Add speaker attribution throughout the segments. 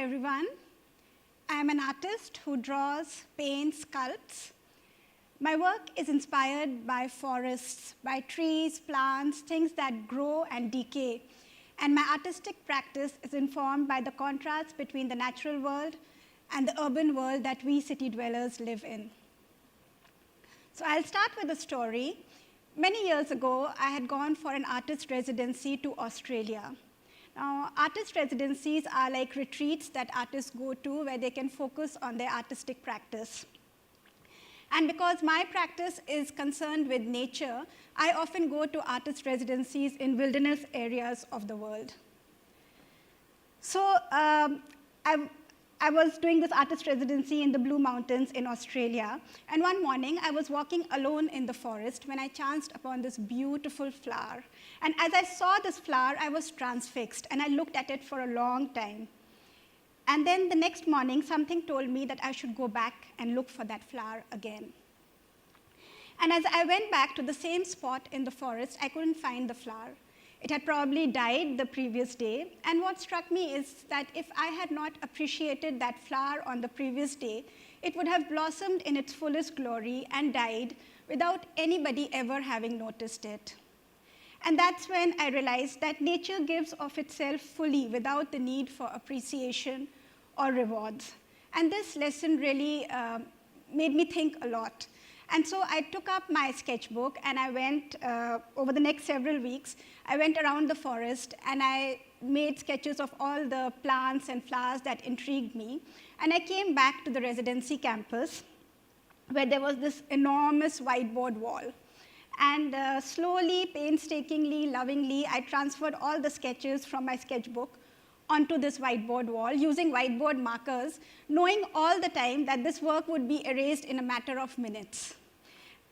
Speaker 1: everyone. I am an artist who draws, paints, sculpts. My work is inspired by forests, by trees, plants, things that grow and decay. And my artistic practice is informed by the contrast between the natural world and the urban world that we city dwellers live in. So I'll start with a story. Many years ago, I had gone for an artist residency to Australia. Now, artist residencies are like retreats that artists go to where they can focus on their artistic practice. And because my practice is concerned with nature, I often go to artist residencies in wilderness areas of the world. So I was doing this artist residency in the Blue Mountains in Australia, and one morning I was walking alone in the forest when I chanced upon this beautiful flower. And as I saw this flower, I was transfixed, and I looked at it for a long time. And then the next morning, something told me that I should go back and look for that flower again. And as I went back to the same spot in the forest, I couldn't find the flower. It had probably died the previous day, and what struck me is that if I had not appreciated that flower on the previous day, it would have blossomed in its fullest glory and died without anybody ever having noticed it. And that's when I realized that nature gives of itself fully without the need for appreciation or rewards. And this lesson really made me think a lot. And so I took up my sketchbook and I went, over the next several weeks, I went around the forest and I made sketches of all the plants and flowers that intrigued me. And I came back to the residency campus where there was this enormous whiteboard wall. And slowly, painstakingly, lovingly, I transferred all the sketches from my sketchbook onto this whiteboard wall using whiteboard markers, knowing all the time that this work would be erased in a matter of minutes.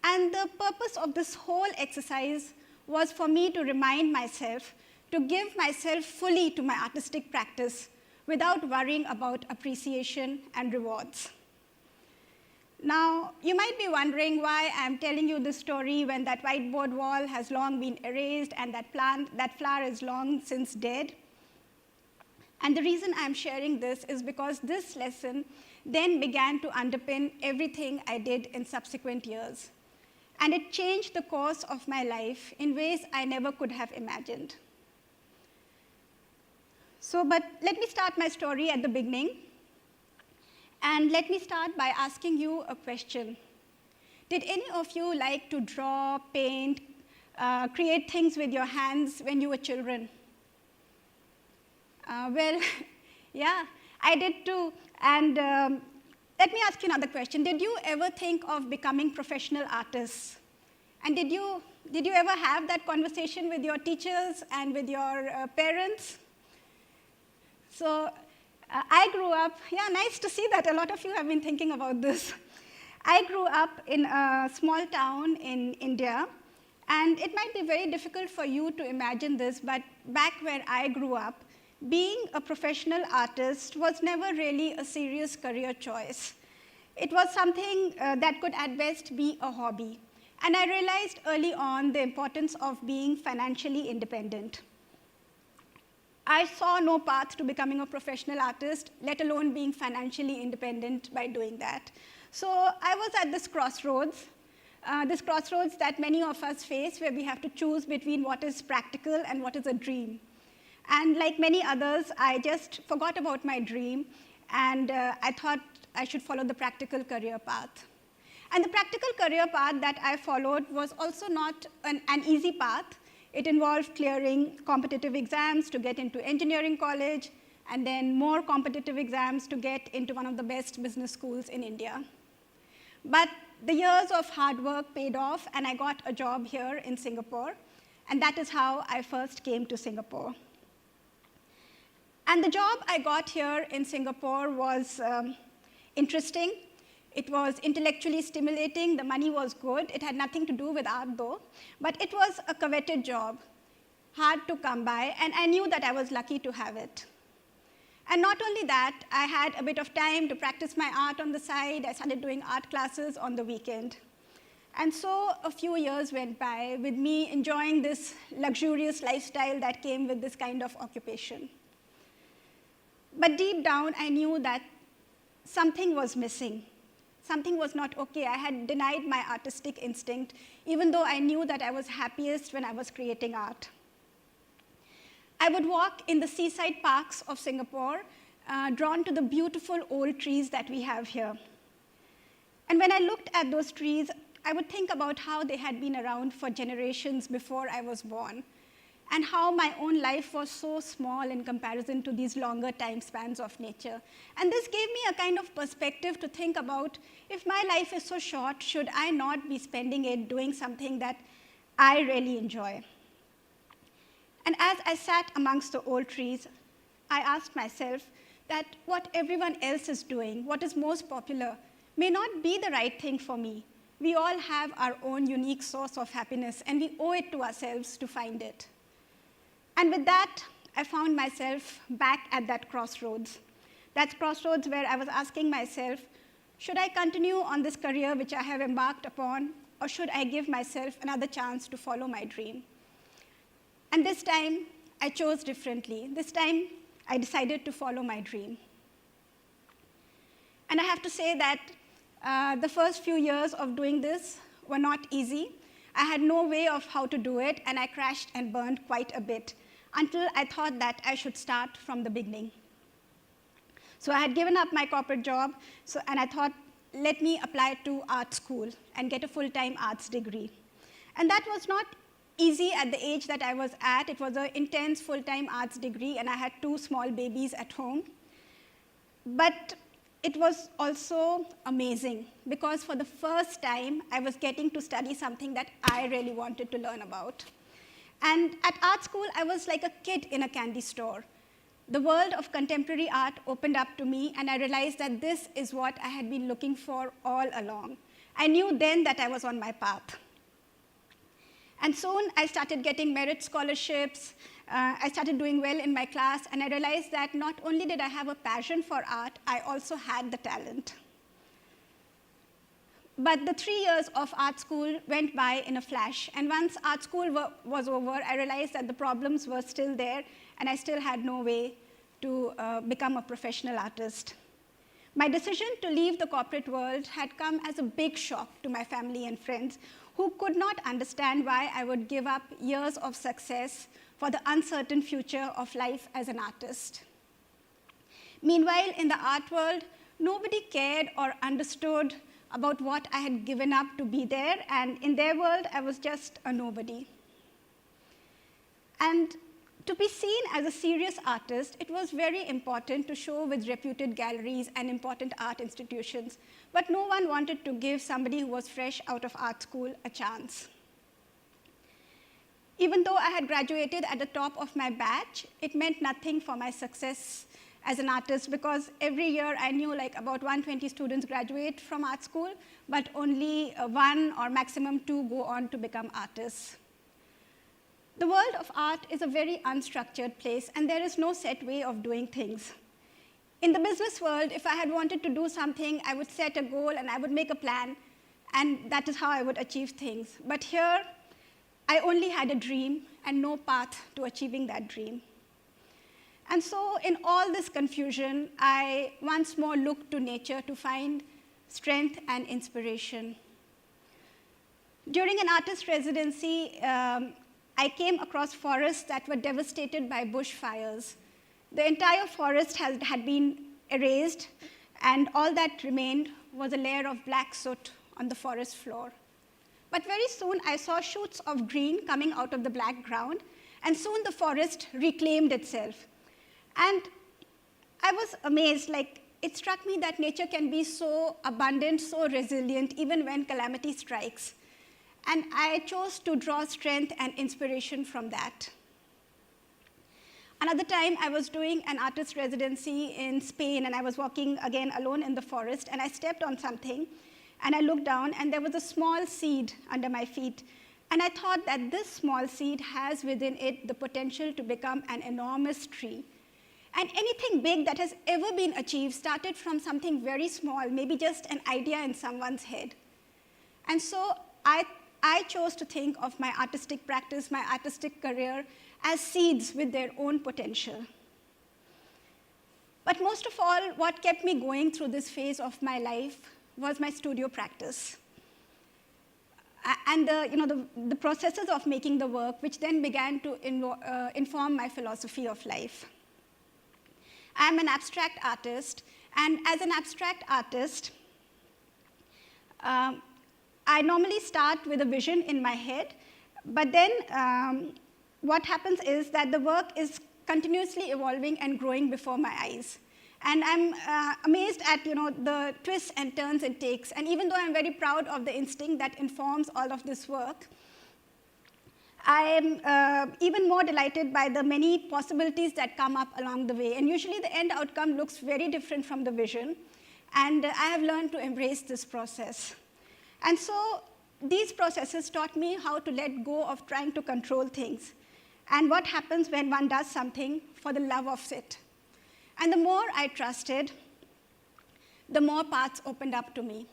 Speaker 1: And the purpose of this whole exercise was for me to remind myself to give myself fully to my artistic practice without worrying about appreciation and rewards. Now, you might be wondering why I'm telling you this story when that whiteboard wall has long been erased and that flower is long since dead. And the reason I'm sharing this is because this lesson then began to underpin everything I did in subsequent years. And it changed the course of my life in ways I never could have imagined. But let me start my story at the beginning. And let me start by asking you a question. Did any of you like to draw, paint, create things with your hands when you were children? Well, yeah, I did too. And let me ask you another question. Did you ever think of becoming professional artists? And did you ever have that conversation with your teachers and with your parents? So I grew up, nice to see that a lot of you have been thinking about this. I grew up in a small town in India, and it might be very difficult for you to imagine this, but back where I grew up, being a professional artist was never really a serious career choice. It was something that could at best be a hobby. And I realized early on the importance of being financially independent. I saw no path to becoming a professional artist, let alone being financially independent by doing that. So I was at this crossroads that many of us face, where we have to choose between what is practical and what is a dream. And like many others, I just forgot about my dream, and I thought I should follow the practical career path. And the practical career path that I followed was also not an easy path. It involved clearing competitive exams to get into engineering college, and then more competitive exams to get into one of the best business schools in India. But the years of hard work paid off, and I got a job here in Singapore, and that is how I first came to Singapore. And the job I got here in Singapore was interesting. It was intellectually stimulating. The money was good. It had nothing to do with art, though. But it was a coveted job, hard to come by, and I knew that I was lucky to have it. And not only that, I had a bit of time to practice my art on the side. I started doing art classes on the weekend. And so a few years went by with me enjoying this luxurious lifestyle that came with this kind of occupation. But deep down, I knew that something was missing. Something was not okay. I had denied my artistic instinct, even though I knew that I was happiest when I was creating art. I would walk in the seaside parks of Singapore, drawn to the beautiful old trees that we have here. And when I looked at those trees, I would think about how they had been around for generations before I was born, and how my own life was so small in comparison to these longer time spans of nature. And this gave me a kind of perspective to think about, if my life is so short, should I not be spending it doing something that I really enjoy? And as I sat amongst the old trees, I asked myself that what everyone else is doing, what is most popular, may not be the right thing for me. We all have our own unique source of happiness, and we owe it to ourselves to find it. And with that, I found myself back at that crossroads. That crossroads where I was asking myself, should I continue on this career which I have embarked upon, or should I give myself another chance to follow my dream? And this time, I chose differently. This time, I decided to follow my dream. And I have to say that the first few years of doing this were not easy. I had no way of how to do it, and I crashed and burned quite a bit, until I thought that I should start from the beginning. So I had given up my corporate job, and I thought, let me apply to art school and get a full-time arts degree. And that was not easy at the age that I was at. It was an intense full-time arts degree, and I had 2 small babies at home. But it was also amazing, because for the first time, I was getting to study something that I really wanted to learn about. And at art school, I was like a kid in a candy store. The world of contemporary art opened up to me, and I realized that this is what I had been looking for all along. I knew then that I was on my path. And soon, I started getting merit scholarships. I started doing well in my class, and I realized that not only did I have a passion for art, I also had the talent. But the 3 years of art school went by in a flash, and once art school was over, I realized that the problems were still there, and I still had no way to become a professional artist. My decision to leave the corporate world had come as a big shock to my family and friends, who could not understand why I would give up years of success for the uncertain future of life as an artist. Meanwhile, in the art world, nobody cared or understood about what I had given up to be there, and in their world, I was just a nobody. And to be seen as a serious artist, it was very important to show with reputed galleries and important art institutions, but no one wanted to give somebody who was fresh out of art school a chance. Even though I had graduated at the top of my batch, it meant nothing for my success as an artist, because every year I knew like about 120 students graduate from art school, but only 1 or maximum 2 go on to become artists. The world of art is a very unstructured place, and there is no set way of doing things. In the business world, if I had wanted to do something, I would set a goal and I would make a plan, and that is how I would achieve things. But here, I only had a dream and no path to achieving that dream. And so in all this confusion, I once more looked to nature to find strength and inspiration. During an artist residency, I came across forests that were devastated by bushfires. The entire forest had been erased, and all that remained was a layer of black soot on the forest floor. But very soon, I saw shoots of green coming out of the black ground, and soon the forest reclaimed itself. And I was amazed, like, it struck me that nature can be so abundant, so resilient, even when calamity strikes. And I chose to draw strength and inspiration from that. Another time, I was doing an artist residency in Spain, and I was walking again alone in the forest, and I stepped on something, and I looked down, and there was a small seed under my feet. And I thought that this small seed has within it the potential to become an enormous tree. And anything big that has ever been achieved started from something very small, maybe just an idea in someone's head. And so I chose to think of my artistic practice, my artistic career, as seeds with their own potential. But most of all, what kept me going through this phase of my life was my studio practice. And the processes of making the work, which then began to inform my philosophy of life. I'm an abstract artist, and as an abstract artist, I normally start with a vision in my head, but then what happens is that the work is continuously evolving and growing before my eyes. And I'm amazed at the twists and turns it takes. And even though I'm very proud of the instinct that informs all of this work, I am even more delighted by the many possibilities that come up along the way. And usually the end outcome looks very different from the vision. And I have learned to embrace this process. And so these processes taught me how to let go of trying to control things, and what happens when one does something for the love of it. And the more I trusted, the more paths opened up to me.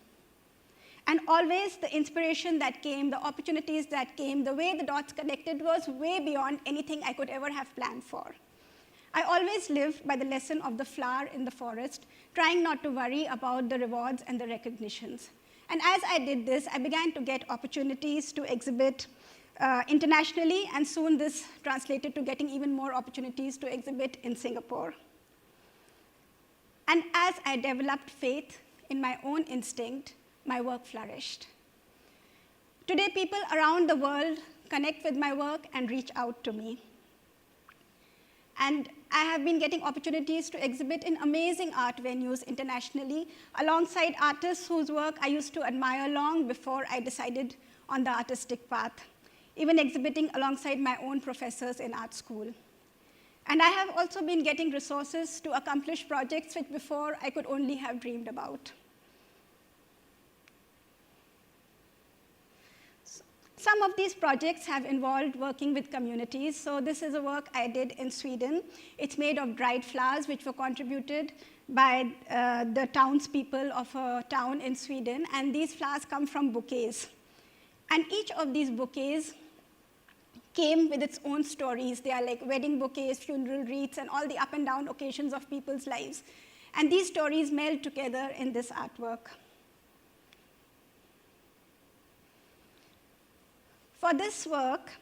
Speaker 1: And always the inspiration that came, the opportunities that came, the way the dots connected was way beyond anything I could ever have planned for. I always lived by the lesson of the flower in the forest, trying not to worry about the rewards and the recognitions. And as I did this, I began to get opportunities to exhibit internationally, and soon this translated to getting even more opportunities to exhibit in Singapore. And as I developed faith in my own instinct, my work flourished. Today, people around the world connect with my work and reach out to me. And I have been getting opportunities to exhibit in amazing art venues internationally, alongside artists whose work I used to admire long before I decided on the artistic path, even exhibiting alongside my own professors in art school. And I have also been getting resources to accomplish projects which before I could only have dreamed about. Some of these projects have involved working with communities. So this is a work I did in Sweden. It's made of dried flowers, which were contributed by the townspeople of a town in Sweden. And these flowers come from bouquets. And each of these bouquets came with its own stories. They are like wedding bouquets, funeral wreaths, and all the up and down occasions of people's lives. And these stories meld together in this artwork. For this work,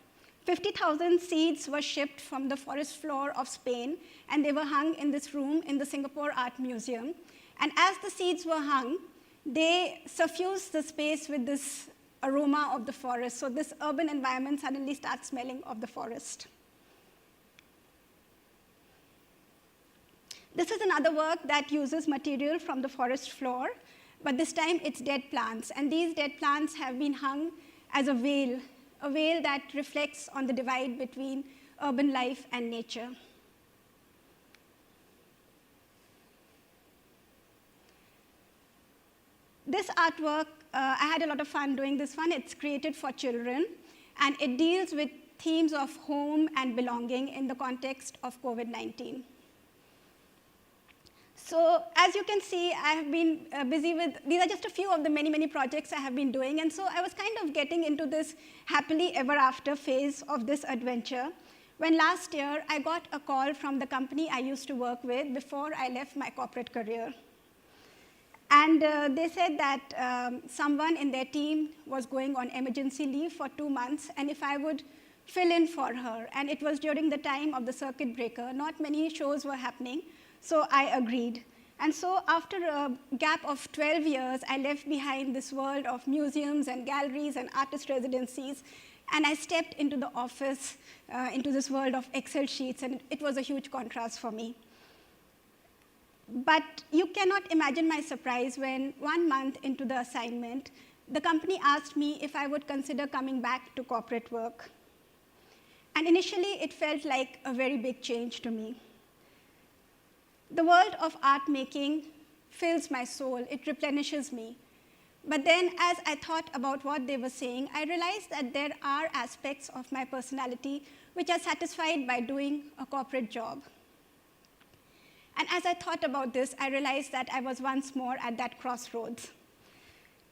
Speaker 1: 50,000 seeds were shipped from the forest floor of Spain, and they were hung in this room in the Singapore Art Museum. And as the seeds were hung, they suffused the space with this aroma of the forest. So this urban environment suddenly starts smelling of the forest. This is another work that uses material from the forest floor, but this time it's dead plants. And these dead plants have been hung as a veil that reflects on the divide between urban life and nature. This artwork, I had a lot of fun doing this one. It's created for children, and it deals with themes of home and belonging in the context of COVID-19. So as you can see, I have been busy with, these are just a few of the many, many projects I have been doing. And so I was kind of getting into this happily ever after phase of this adventure, when last year I got a call from the company I used to work with before I left my corporate career. And they said that someone in their team was going on emergency leave for 2 months, and if I would fill in for her. And it was during the time of the circuit breaker. Not many shows were happening, so I agreed. And so after a gap of 12 years, I left behind this world of museums and galleries and artist residencies, and I stepped into the office, into this world of Excel sheets, and it was a huge contrast for me. But you cannot imagine my surprise when 1 month into the assignment, the company asked me if I would consider coming back to corporate work. And initially, it felt like a very big change to me. The world of art making fills my soul, it replenishes me. But then as I thought about what they were saying, I realized that there are aspects of my personality which are satisfied by doing a corporate job. And as I thought about this, I realized that I was once more at that crossroads.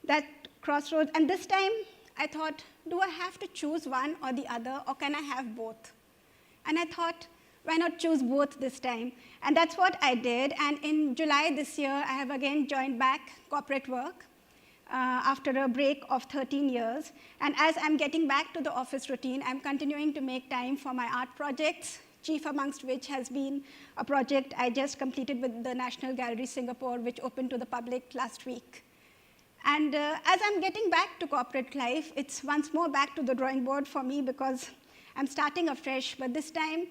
Speaker 1: And this time, I thought, do I have to choose one or the other, or can I have both? And I thought, why not choose both this time? And that's what I did. And in July this year, I have again joined back corporate work after a break of 13 years. And as I'm getting back to the office routine, I'm continuing to make time for my art projects, chief amongst which has been a project I just completed with the National Gallery Singapore, which opened to the public last week. And as I'm getting back to corporate life, it's once more back to the drawing board for me because I'm starting afresh, but this time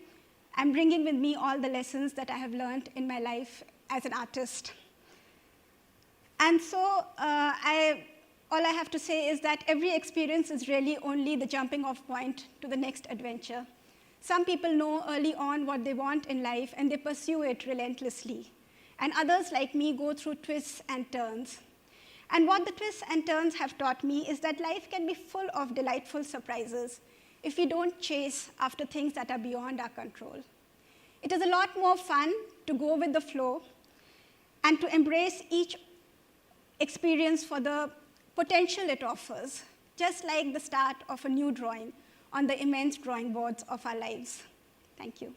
Speaker 1: I'm bringing with me all the lessons that I have learned in my life as an artist. And so all I have to say is that every experience is really only the jumping off point to the next adventure. Some people know early on what they want in life and they pursue it relentlessly. And others like me go through twists and turns. And what the twists and turns have taught me is that life can be full of delightful surprises if we don't chase after things that are beyond our control. It is a lot more fun to go with the flow and to embrace each experience for the potential it offers, just like the start of a new drawing on the immense drawing boards of our lives. Thank you.